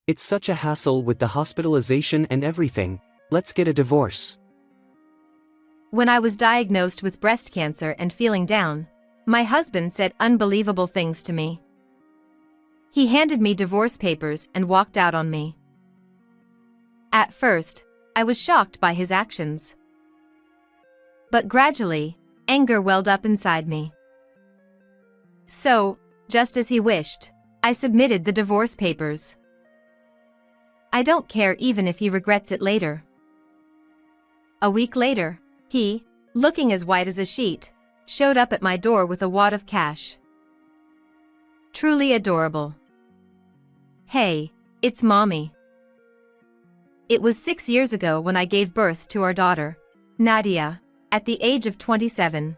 It's such a hassle with the hospitalization and everything. Let's get a divorce. When I was diagnosed with breast cancer and feeling down, my husband said unbelievable things to me. He handed me divorce papers and walked out on me. At first, I was shocked by his actions. But gradually, anger welled up inside me. So, just as he wished, I submitted the divorce papers. I don't care even if he regrets it later. A week later, he, looking as white as a sheet, showed up at my door with a wad of cash. Truly adorable. Hey, it's Mommy. It was 6 years ago when I gave birth to our daughter, Nadia, at the age of 27.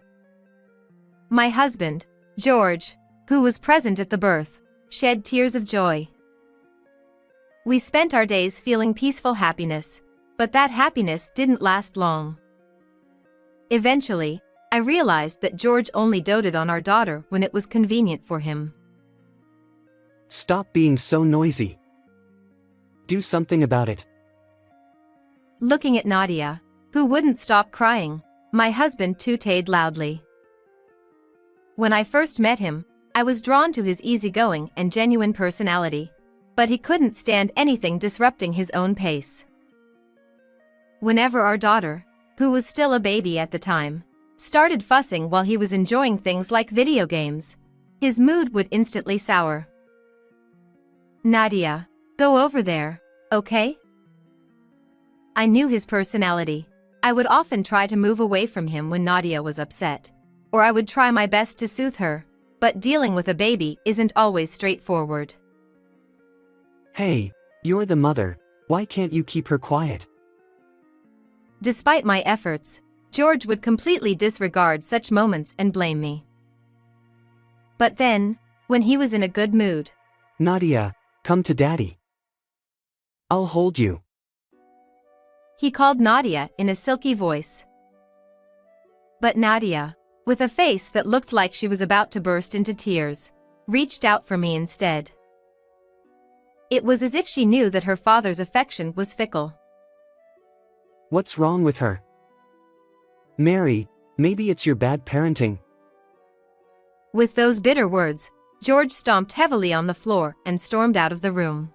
My husband, George, who was present at the birth, shed tears of joy. We spent our days feeling peaceful happiness, but that happiness didn't last long. Eventually, I realized that George only doted on our daughter when it was convenient for him. Stop being so noisy. Do something about it. Looking at Nadia, who wouldn't stop crying, my husband tooted loudly. When I first met him, I was drawn to his easygoing and genuine personality, but he couldn't stand anything disrupting his own pace. Whenever our daughter, who was still a baby at the time, started fussing while he was enjoying things like video games, his mood would instantly sour. Nadia, go over there, okay? I knew his personality. I would often try to move away from him when Nadia was upset, or I would try my best to soothe her, but dealing with a baby isn't always straightforward. Hey, you're the mother, why can't you keep her quiet? Despite my efforts, George would completely disregard such moments and blame me. But then, when he was in a good mood, Nadia, come to Daddy. I'll hold you. He called Nadia in a silky voice. But Nadia, with a face that looked like she was about to burst into tears, reached out for me instead. It was as if she knew that her father's affection was fickle. What's wrong with her? Mary, maybe it's your bad parenting. With those bitter words, George stomped heavily on the floor and stormed out of the room.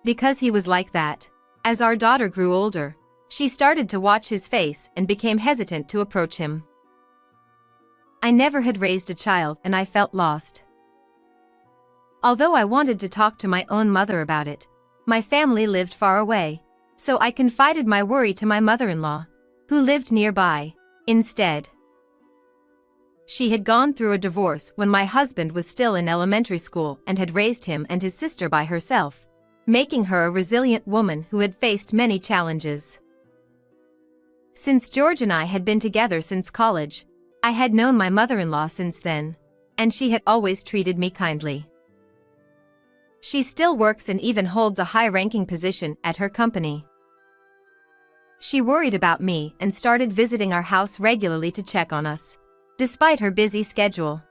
Because he was like that, as our daughter grew older, she started to watch his face and became hesitant to approach him. I never had raised a child and I felt lost. Although I wanted to talk to my own mother about it, my family lived far away, so I confided my worry to my mother-in-law, who lived nearby, instead. She had gone through a divorce when my husband was still in elementary school and had raised him and his sister by herself, making her a resilient woman who had faced many challenges. Since George and I had been together since college, I had known my mother-in-law since then, and she had always treated me kindly. She still works and even holds a high-ranking position at her company. She worried about me and started visiting our house regularly to check on us, despite her busy schedule.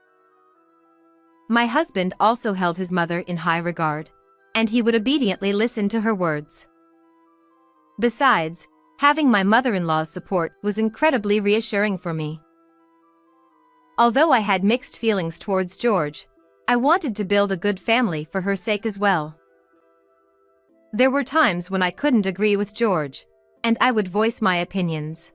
My husband also held his mother in high regard, and he would obediently listen to her words. Besides, having my mother-in-law's support was incredibly reassuring for me. Although I had mixed feelings towards George, I wanted to build a good family for her sake as well. There were times when I couldn't agree with George, and I would voice my opinions.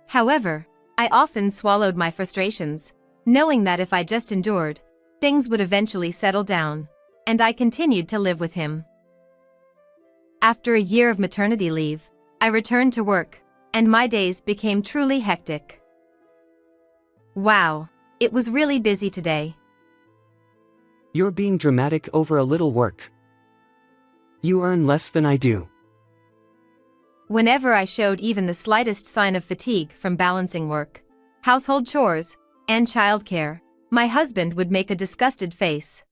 However, I often swallowed my frustrations, knowing that if I just endured, things would eventually settle down, and I continued to live with him. After a year of maternity leave, I returned to work, and my days became truly hectic. Wow, it was really busy today. You're being dramatic over a little work. You earn less than I do. Whenever I showed even the slightest sign of fatigue from balancing work, household chores, and childcare, my husband would make a disgusted face.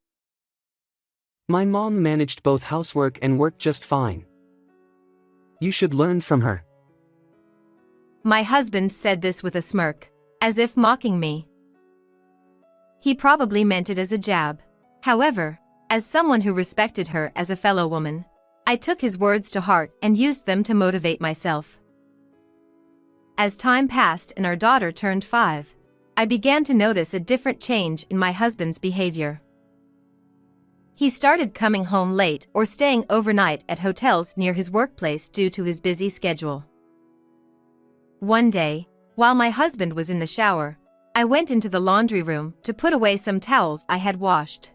My mom managed both housework and work just fine. You should learn from her. My husband said this with a smirk, as if mocking me. He probably meant it as a jab. However, As someone who respected her as a fellow woman, I took his words to heart and used them to motivate myself. As time passed and our daughter turned 5, I began to notice a different change in my husband's behavior. He started coming home late or staying overnight at hotels near his workplace due to his busy schedule. One day, while my husband was in the shower, I went into the laundry room to put away some towels I had washed.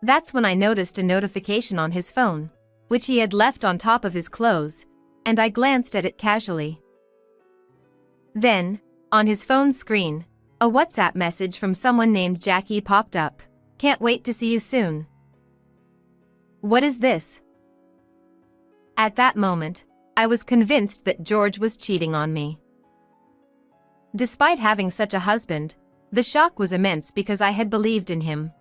That's when I noticed a notification on his phone, which he had left on top of his clothes, and I glanced at it casually. Then, on his phone screen, a WhatsApp message from someone named Jackie popped up. "Can't wait to see you soon." What is this? At that moment, I was convinced that George was cheating on me. Despite having such a husband, the shock was immense because I had believed in him.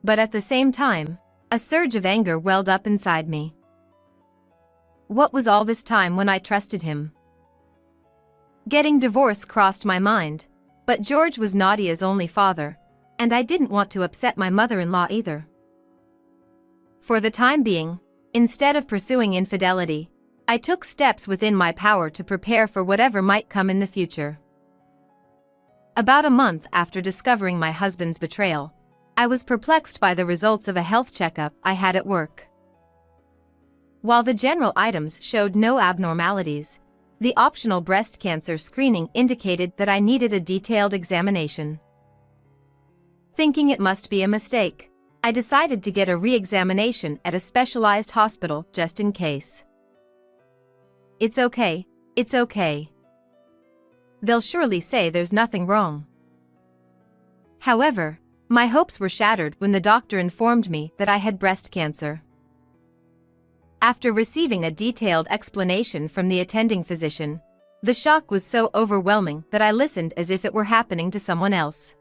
But at the same time, a surge of anger welled up inside me. What was all this time when I trusted him? Getting divorced crossed my mind, but George was Nadia's only father, and I didn't want to upset my mother-in-law either. For the time being, instead of pursuing infidelity, I took steps within my power to prepare for whatever might come in the future. About a month after discovering my husband's betrayal, I was perplexed by the results of a health checkup I had at work. While the general items showed no abnormalities, the optional breast cancer screening indicated that I needed a detailed examination. Thinking it must be a mistake, I decided to get a re-examination at a specialized hospital just in case. It's okay, it's okay. They'll surely say there's nothing wrong. However, my hopes were shattered when the doctor informed me that I had breast cancer. After receiving a detailed explanation from the attending physician, the shock was so overwhelming that I listened as if it were happening to someone else.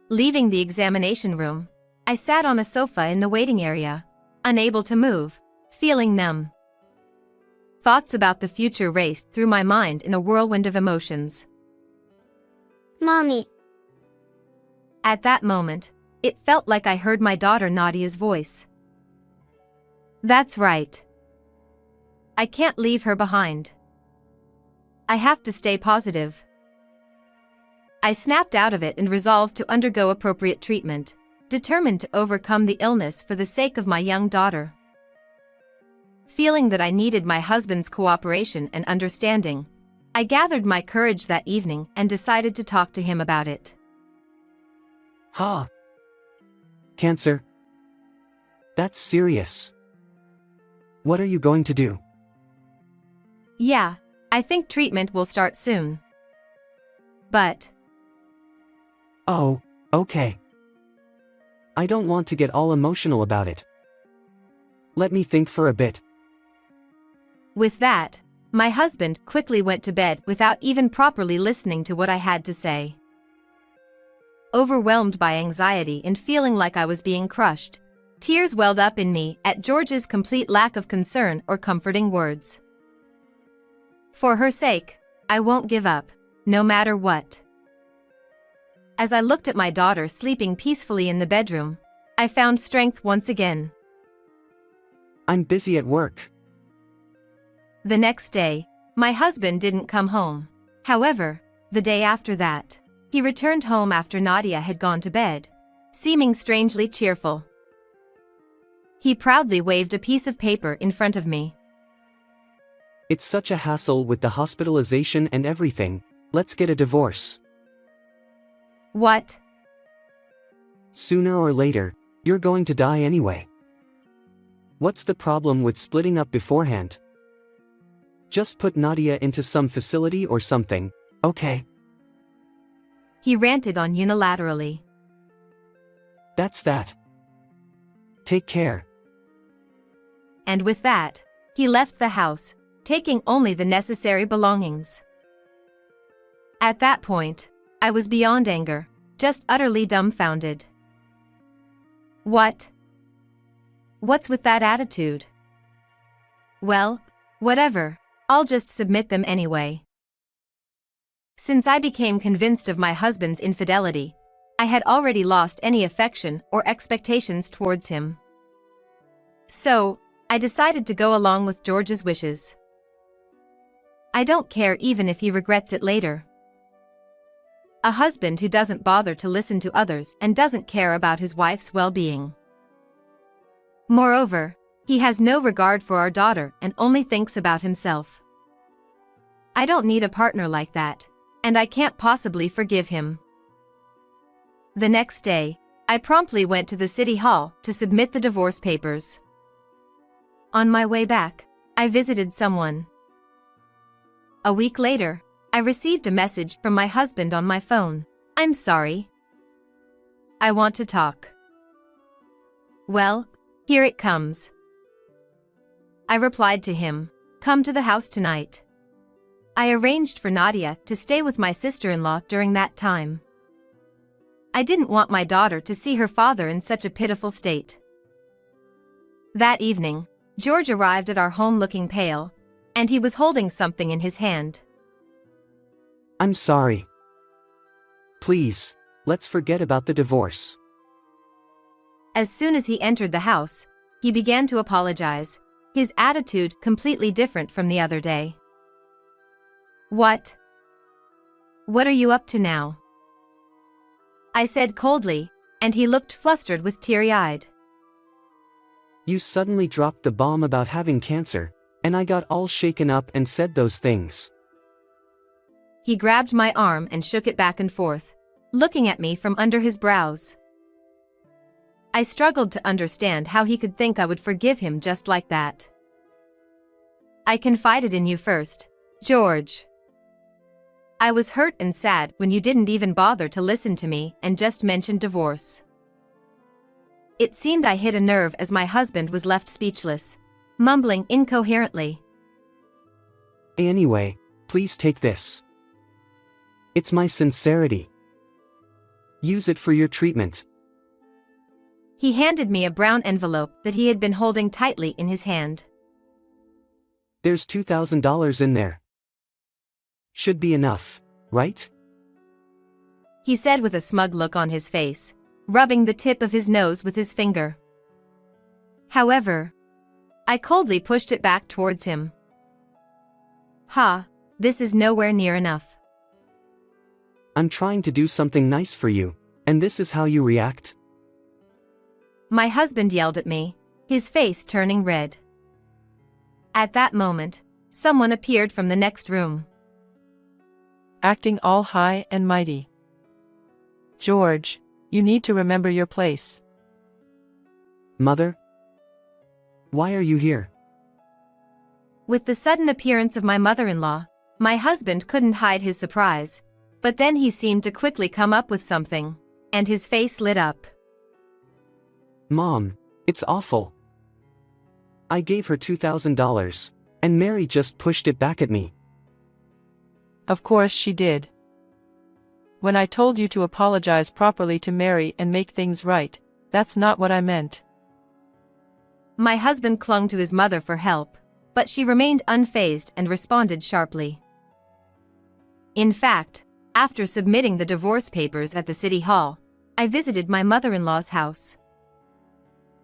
Leaving the examination room, I sat on a sofa in the waiting area, unable to move, feeling numb. Thoughts about the future raced through my mind in a whirlwind of emotions. Mommy. At that moment, it felt like I heard my daughter Nadia's voice. That's right. I can't leave her behind. I have to stay positive. I snapped out of it and resolved to undergo appropriate treatment, determined to overcome the illness for the sake of my young daughter. Feeling that I needed my husband's cooperation and understanding, I gathered my courage that evening and decided to talk to him about it. Cancer? That's serious. What are you going to do? Yeah, I think treatment will start soon. But... Oh, okay. I don't want to get all emotional about it. Let me think for a bit. With that, my husband quickly went to bed without even properly listening to what I had to say. Overwhelmed by anxiety and feeling like I was being crushed, tears welled up in me at George's complete lack of concern or comforting words. For her sake, I won't give up, no matter what. As I looked at my daughter sleeping peacefully in the bedroom, I found strength once again. I'm busy at work. The next day, my husband didn't come home. However, the day after that, he returned home after Nadia had gone to bed, seeming strangely cheerful. He proudly waved a piece of paper in front of me. It's such a hassle with the hospitalization and everything. Let's get a divorce. What? Sooner or later, you're going to die anyway. What's the problem with splitting up beforehand? Just put Nadia into some facility or something, okay? He ranted on unilaterally. That's that. Take care. And with that, he left the house, taking only the necessary belongings. At that point, I was beyond anger, just utterly dumbfounded. What? What's with that attitude? Well, whatever, I'll just submit them anyway. Since I became convinced of my husband's infidelity, I had already lost any affection or expectations towards him. So, I decided to go along with George's wishes. I don't care even if he regrets it later. A husband who doesn't bother to listen to others and doesn't care about his wife's well-being. Moreover, he has no regard for our daughter and only thinks about himself. I don't need a partner like that, and I can't possibly forgive him. The next day, I promptly went to the city hall to submit the divorce papers. On my way back, I visited someone. A week later, I received a message from my husband on my phone. "I'm sorry. I want to talk." "Well, here it comes." I replied to him, "Come to the house tonight." I arranged for Nadia to stay with my sister-in-law during that time. I didn't want my daughter to see her father in such a pitiful state. That evening, George arrived at our home looking pale, and he was holding something in his hand. I'm sorry. Please, let's forget about the divorce. As soon as he entered the house, he began to apologize, his attitude completely different from the other day. What are you up to now?" I said coldly, and he looked flustered with teary-eyed. You suddenly dropped the bomb about having cancer, and I got all shaken up and said those things. He grabbed my arm and shook it back and forth, looking at me from under his brows. I struggled to understand how he could think I would forgive him just like that. "I confided in you first, George. I was hurt and sad when you didn't even bother to listen to me and just mentioned divorce." It seemed I hit a nerve as my husband was left speechless, mumbling incoherently. Anyway, please take this. It's my sincerity. Use it for your treatment. He handed me a brown envelope that he had been holding tightly in his hand. There's $2,000 in there. Should be enough, right? He said with a smug look on his face, rubbing the tip of his nose with his finger. However, I coldly pushed it back towards him. This is nowhere near enough. I'm trying to do something nice for you, and this is how you react? My husband yelled at me, his face turning red. At that moment, someone appeared from the next room. Acting all high and mighty. George, you need to remember your place. Mother? Why are you here? With the sudden appearance of my mother-in-law, my husband couldn't hide his surprise, but then he seemed to quickly come up with something, and his face lit up. Mom, it's awful. I gave her $2,000, and Mary just pushed it back at me. Of course she did. When I told you to apologize properly to Mary and make things right, that's not what I meant. My husband clung to his mother for help, but she remained unfazed and responded sharply. In fact, after submitting the divorce papers at the city hall, I visited my mother-in-law's house.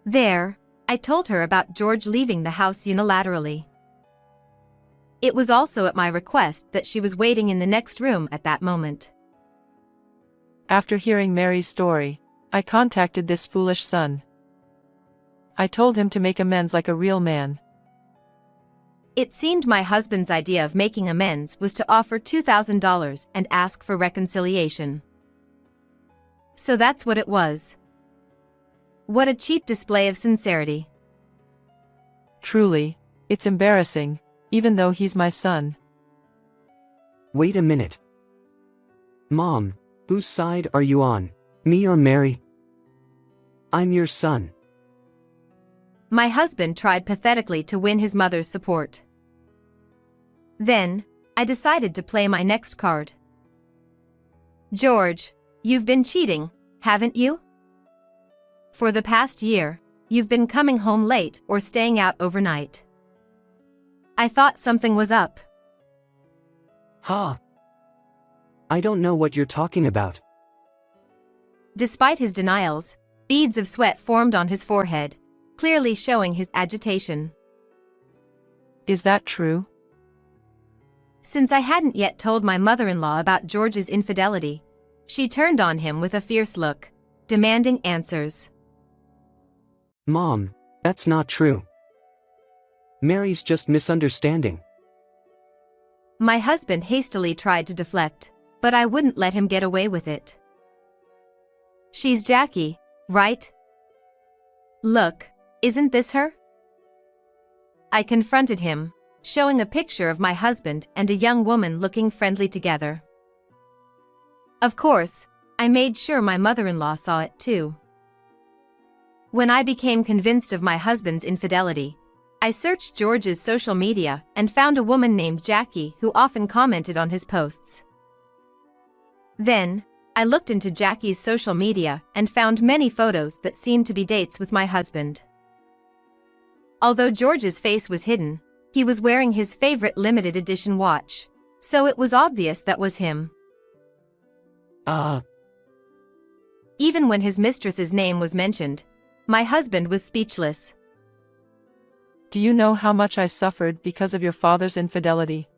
There, I told her about George leaving the house unilaterally. It was also at my request that she was waiting in the next room at that moment. After hearing Mary's story, I contacted this foolish son. I told him to make amends like a real man. It seemed my husband's idea of making amends was to offer $2,000 and ask for reconciliation. So that's what it was. What a cheap display of sincerity. Truly, it's embarrassing, even though he's my son. Wait a minute. Mom, whose side are you on, me or Mary? I'm your son. My husband tried pathetically to win his mother's support. Then, I decided to play my next card. George, you've been cheating, haven't you? For the past year, you've been coming home late or staying out overnight. I thought something was up. I don't know what you're talking about. Despite his denials, beads of sweat formed on his forehead, clearly showing his agitation. Is that true? Since I hadn't yet told my mother-in-law about George's infidelity, she turned on him with a fierce look, demanding answers. Mom, that's not true. Mary's just misunderstanding. My husband hastily tried to deflect, but I wouldn't let him get away with it. She's Jackie, right? Look, isn't this her? I confronted him, showing a picture of my husband and a young woman looking friendly together. Of course, I made sure my mother-in-law saw it too. When I became convinced of my husband's infidelity, I searched George's social media and found a woman named Jackie who often commented on his posts. Then, I looked into Jackie's social media and found many photos that seemed to be dates with my husband. Although George's face was hidden, he was wearing his favorite limited edition watch, so it was obvious that was him. Even when his mistress's name was mentioned, my husband was speechless. Do you know how much I suffered because of your father's infidelity?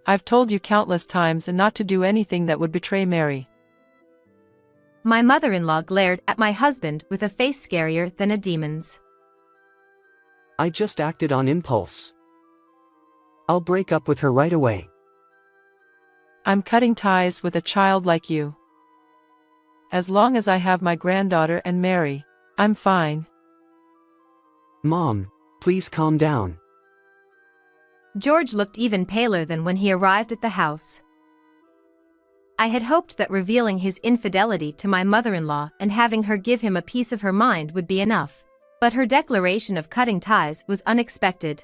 I've told you countless times not to do anything that would betray Mary. My mother-in-law glared at my husband with a face scarier than a demon's. I just acted on impulse. I'll break up with her right away. I'm cutting ties with a child like you. As long as I have my granddaughter and Mary, I'm fine. Mom, please calm down. George looked even paler than when he arrived at the house. I had hoped that revealing his infidelity to my mother-in-law and having her give him a piece of her mind would be enough, but her declaration of cutting ties was unexpected.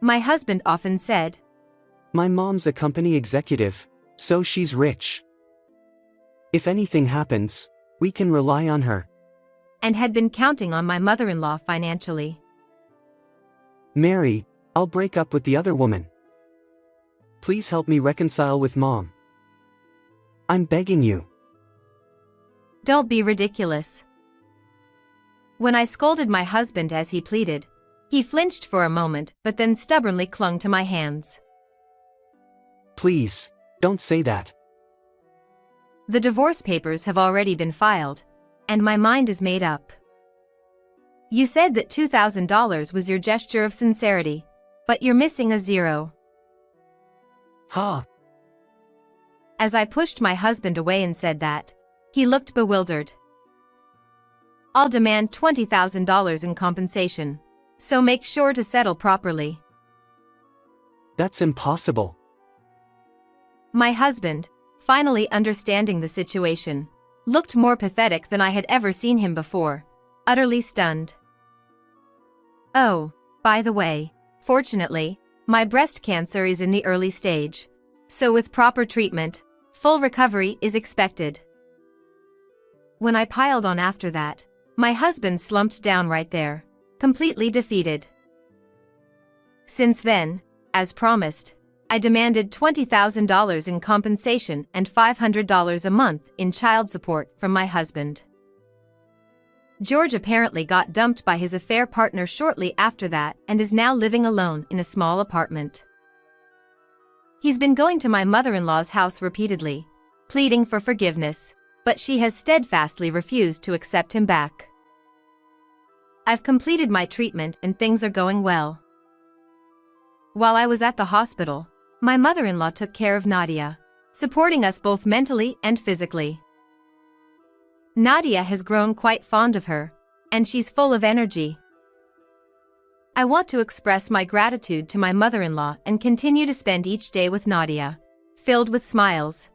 My husband often said, My mom's a company executive, so she's rich. If anything happens, we can rely on her. And had been counting on my mother-in-law financially. Mary, I'll break up with the other woman. Please help me reconcile with Mom. I'm begging you. Don't be ridiculous. When I scolded my husband as he pleaded, he flinched for a moment but then stubbornly clung to my hands. Please, don't say that. The divorce papers have already been filed, and my mind is made up. You said that $2,000 was your gesture of sincerity, but you're missing a zero. Ha! As I pushed my husband away and said that, he looked bewildered. I'll demand $20,000 in compensation, so make sure to settle properly. That's impossible. My husband, finally understanding the situation, looked more pathetic than I had ever seen him before, utterly stunned. Oh, by the way, fortunately, my breast cancer is in the early stage, so with proper treatment, full recovery is expected. When I piled on after that, my husband slumped down right there, completely defeated. Since then, as promised, I demanded $20,000 in compensation and $500 a month in child support from my husband. George apparently got dumped by his affair partner shortly after that and is now living alone in a small apartment. He's been going to my mother-in-law's house repeatedly, pleading for forgiveness, but she has steadfastly refused to accept him back. I've completed my treatment and things are going well. While I was at the hospital, my mother-in-law took care of Nadia, supporting us both mentally and physically. Nadia has grown quite fond of her, and she's full of energy. I want to express my gratitude to my mother-in-law and continue to spend each day with Nadia, filled with smiles.